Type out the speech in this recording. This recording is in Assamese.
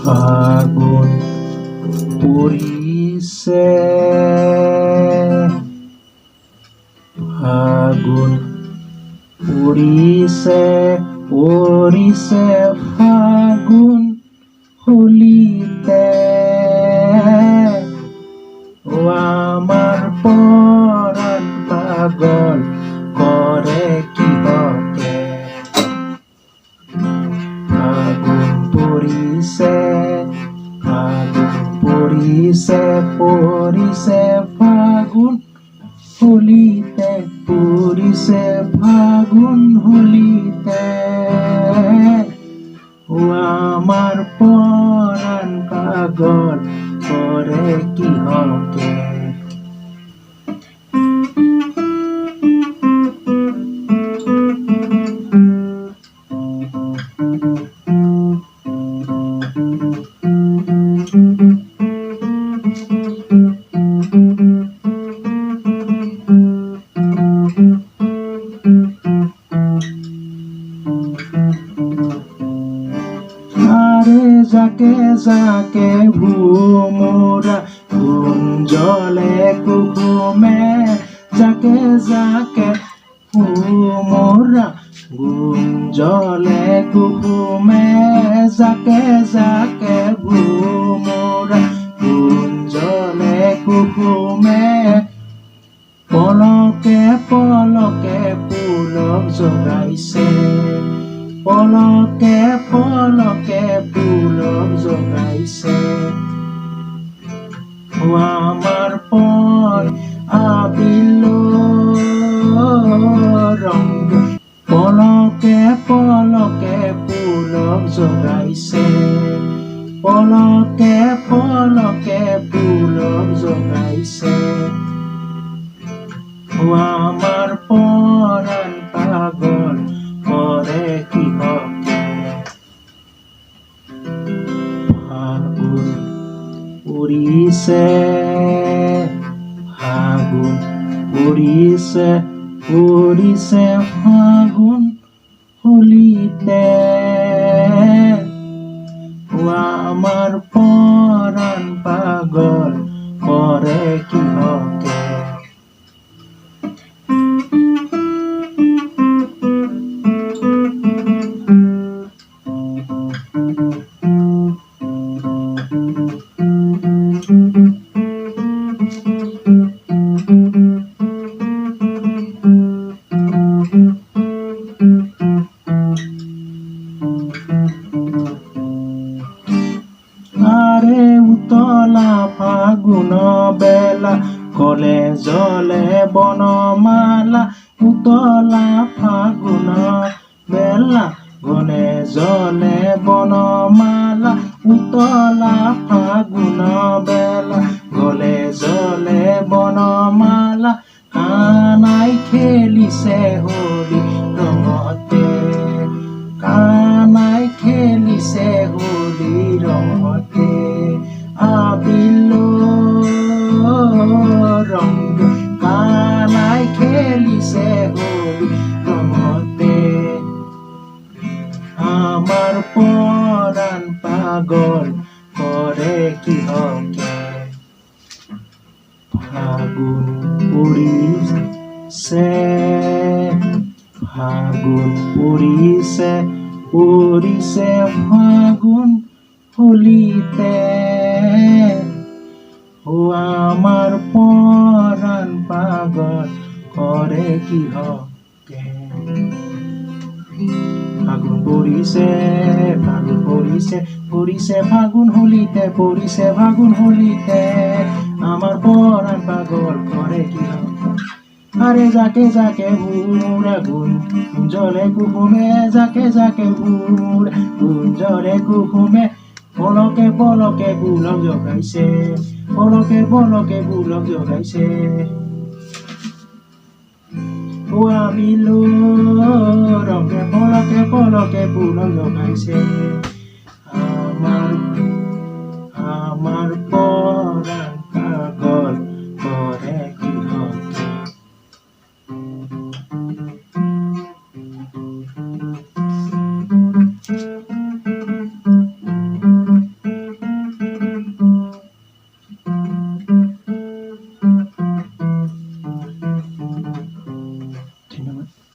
ফাগুন পৰিছে ফাগুন পৰিছে পৰিছে ফাগুন হলিতে আমাৰ পৰাণ পাগল কৰে কিহকে ফাগুন পৰিছে পৰিছে ফাগুন হলিতে পৰিছে ফাগুন হলিতে আমাৰ পৰাণ পাগল কৰে কিহকে যাকে যাকে ভোমোৰা গুঞ্জলে কুহুমে যাকে যাকে ভোমোৰা গুঞ্জলে কুহুমে যাকে যাকে ভোমোৰা গুঞ্জলে কুহুমে পলকে পলকে পুলক জগাইছে পলকে পলকে পুলক জগাইছে আমাৰ পৰ আবিল ৰং পলকে পলকে পুলক জগাইছে পলকে পলকে পুলক জগাইছে আমাৰ পৰাণ পাগল কৰে কিহকে ফাগুন পৰিছে ফাগুন পৰিছে পৰিছে ফাগুন হলিতে আমাৰ পৰাণ পাগল কৰে কিহকে উতলা ফাগুন বেলা কলে জলে বনমালা উতলা ফাগুন বেলা গলে জলে বনমালা উতলা ফাগুন বেলা গলে জলে বনমালা কানাই খেলিছে হোলী ৰঙতে কানাই খেলিছে হোলী ৰঙতে আবিল ৰং কানাই খেলিছে হোলী ৰঙতে আমাৰ পৰাণ পাগল কৰে কিহকে ফাগুন পৰিছে ফাগুন পৰিছে পৰিছে ফাগুন হলিতে আমাৰ পৰাণ পাগল কৰে কিহকে ফাগুন পৰিছে পৰিছে ফাগুন হলিতে পৰিছে ফাগুন হলিতে আমাৰ পৰাণ পাগল কৰে কিহকে আরে যাকে যাকে ভোমোরা গুঞ্জলে কুহুমে যাকে যাকে ভোমোরা গুঞ্জলে কুহুমে পলকে পলকে পুলক জগাইছে পলকে পলকে পুলক জগাইছে আবিল ৰঙে পলকে পলকে পুলক জগাইছে